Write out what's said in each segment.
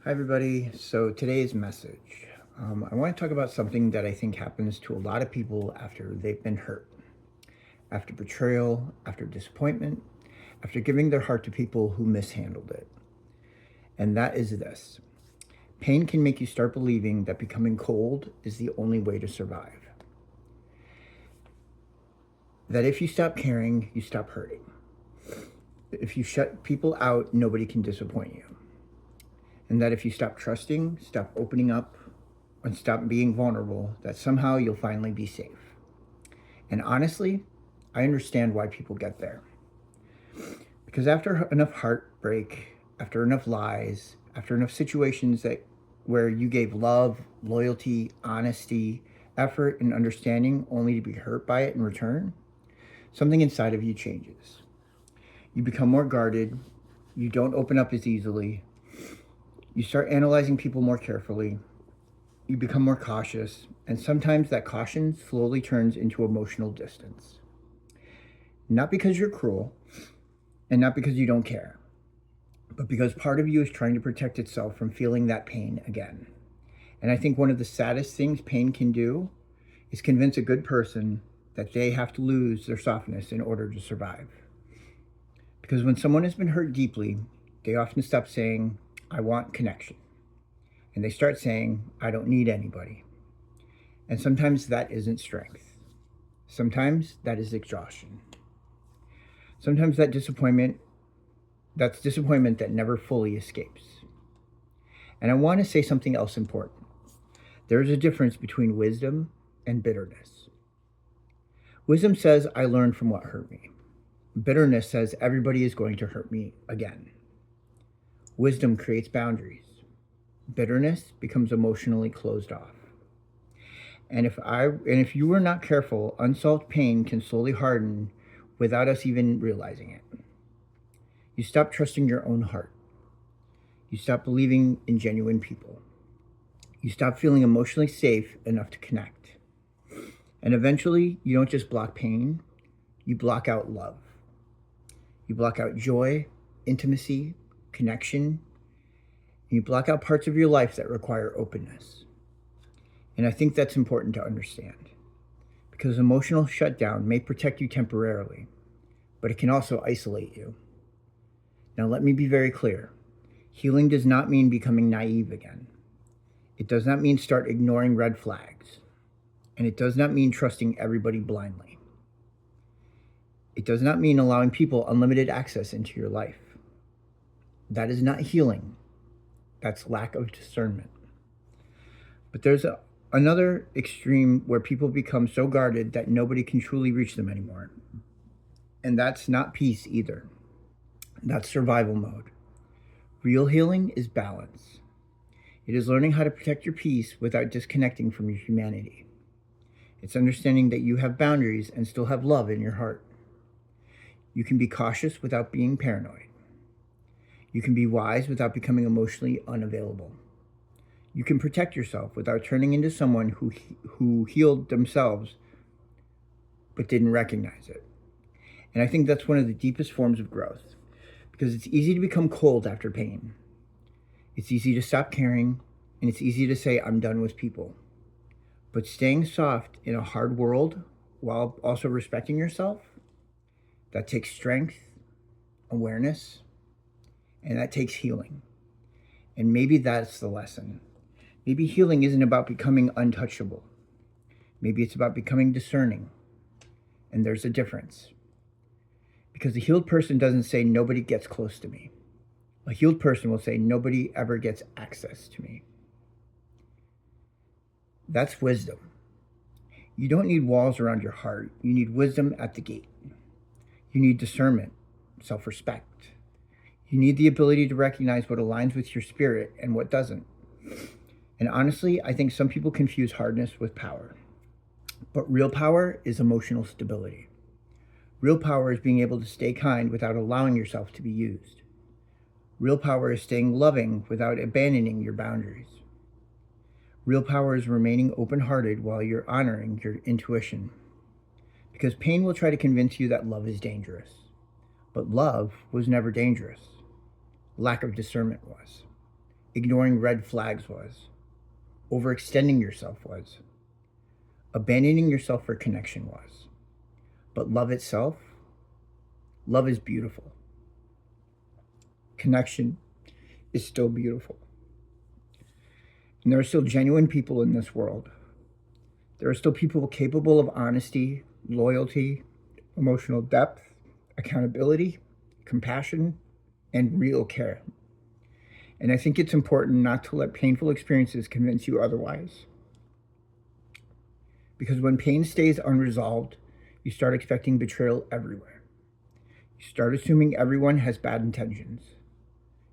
Hi, everybody. So today's message, I want to talk about something that I think happens to a lot of people after they've been hurt, after betrayal, after disappointment, after giving their heart to people who mishandled it. And that is this: pain can make you start believing that becoming cold is the only way to survive. That if you stop caring, you stop hurting. If you shut people out, nobody can disappoint you. And that if you stop trusting, stop opening up, and stop being vulnerable, that somehow you'll finally be safe. And honestly, I understand why people get there. Because after enough heartbreak, after enough lies, after enough situations that where you gave love, loyalty, honesty, effort, and understanding only to be hurt by it in return, something inside of you changes. You become more guarded, you don't open up as easily, you start analyzing people more carefully, you become more cautious, and sometimes that caution slowly turns into emotional distance. Not because you're cruel, and not because you don't care, but because part of you is trying to protect itself from feeling that pain again. And I think one of the saddest things pain can do is convince a good person that they have to lose their softness in order to survive. Because when someone has been hurt deeply, they often stop saying, I want connection. And they start saying, I don't need anybody. And sometimes that isn't strength. Sometimes that is exhaustion. Sometimes that's disappointment that never fully escapes. And I want to say something else important. There is a difference between wisdom and bitterness. Wisdom says, I learned from what hurt me. Bitterness says, everybody is going to hurt me again. Wisdom creates boundaries. Bitterness becomes emotionally closed off. And if you were not careful, unsolved pain can slowly harden without us even realizing it. You stop trusting your own heart. You stop believing in genuine people. You stop feeling emotionally safe enough to connect. And eventually, you don't just block pain, you block out love. You block out joy, intimacy, connection, and you block out parts of your life that require openness. And I think that's important to understand, because emotional shutdown may protect you temporarily, but it can also isolate you. Now, let me be very clear. Healing does not mean becoming naive again. It does not mean start ignoring red flags. And it does not mean trusting everybody blindly. It does not mean allowing people unlimited access into your life. That is not healing. That's lack of discernment. But there's another extreme where people become so guarded that nobody can truly reach them anymore. And that's not peace either. That's survival mode. Real healing is balance. It is learning how to protect your peace without disconnecting from your humanity. It's understanding that you have boundaries and still have love in your heart. You can be cautious without being paranoid. You can be wise without becoming emotionally unavailable. You can protect yourself without turning into someone who healed themselves but didn't recognize it. And I think that's one of the deepest forms of growth, because it's easy to become cold after pain. It's easy to stop caring, and it's easy to say, I'm done with people. But staying soft in a hard world while also respecting yourself, that takes strength, awareness, and that takes healing. And maybe that's the lesson. Maybe healing isn't about becoming untouchable. Maybe it's about becoming discerning. And there's a difference. Because a healed person doesn't say nobody gets close to me. A healed person will say nobody ever gets access to me. That's wisdom. You don't need walls around your heart. You need wisdom at the gate. You need discernment, self-respect. You need the ability to recognize what aligns with your spirit and what doesn't. And honestly, I think some people confuse hardness with power. But real power is emotional stability. Real power is being able to stay kind without allowing yourself to be used. Real power is staying loving without abandoning your boundaries. Real power is remaining open-hearted while you're honoring your intuition. Because pain will try to convince you that love is dangerous. But love was never dangerous. Lack of discernment was. Ignoring red flags was. Overextending yourself was. Abandoning yourself for connection was. But love itself, love is beautiful. Connection is still beautiful. And there are still genuine people in this world. There are still people capable of honesty, loyalty, emotional depth, accountability, compassion, and real care. And I think it's important not to let painful experiences convince you otherwise. Because when pain stays unresolved, you start expecting betrayal everywhere. You start assuming everyone has bad intentions.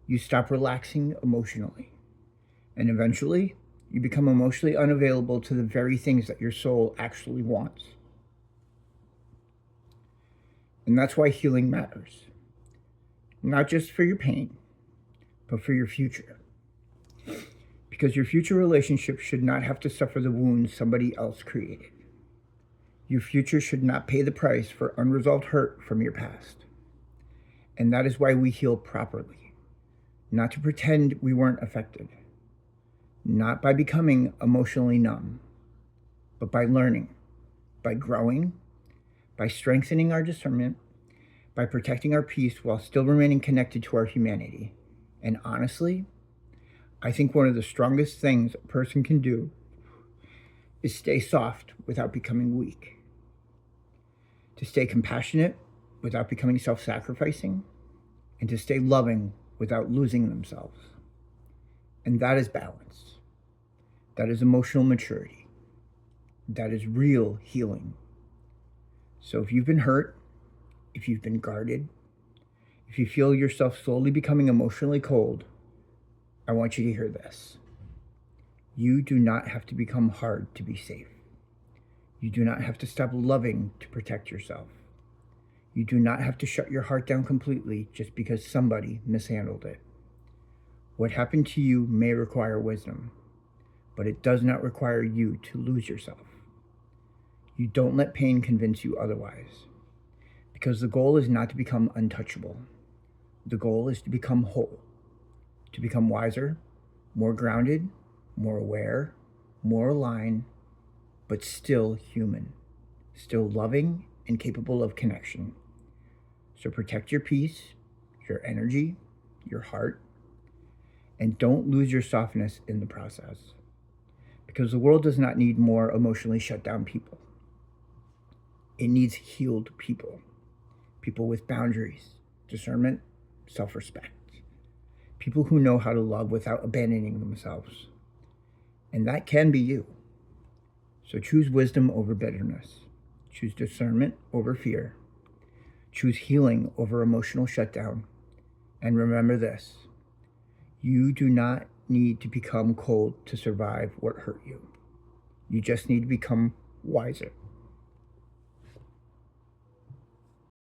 You stop relaxing emotionally. And eventually, you become emotionally unavailable to the very things that your soul actually wants. And that's why healing matters. Not just for your pain, but for your future. Because your future relationship should not have to suffer the wounds somebody else created. Your future should not pay the price for unresolved hurt from your past. And that is why we heal properly. Not to pretend we weren't affected. Not by becoming emotionally numb, but by learning, by growing, by strengthening our discernment, by protecting our peace while still remaining connected to our humanity. And honestly, I think one of the strongest things a person can do is stay soft without becoming weak. To stay compassionate without becoming self-sacrificing, and to stay loving without losing themselves. And that is balance. That is emotional maturity. That is real healing. So if you've been hurt, if you've been guarded, if you feel yourself slowly becoming emotionally cold, I want you to hear this. You do not have to become hard to be safe. You do not have to stop loving to protect yourself. You do not have to shut your heart down completely just because somebody mishandled it. What happened to you may require wisdom, but it does not require you to lose yourself. You don't let pain convince you otherwise, because the goal is not to become untouchable. The goal is to become whole, to become wiser, more grounded, more aware, more aligned, but still human, still loving and capable of connection. So protect your peace, your energy, your heart, and don't lose your softness in the process. Because the world does not need more emotionally shut down people. It needs healed people. People with boundaries, discernment, self-respect. People who know how to love without abandoning themselves. And that can be you. So choose wisdom over bitterness. Choose discernment over fear. Choose healing over emotional shutdown. And remember this. You do not need to become cold to survive what hurt you. You just need to become wiser.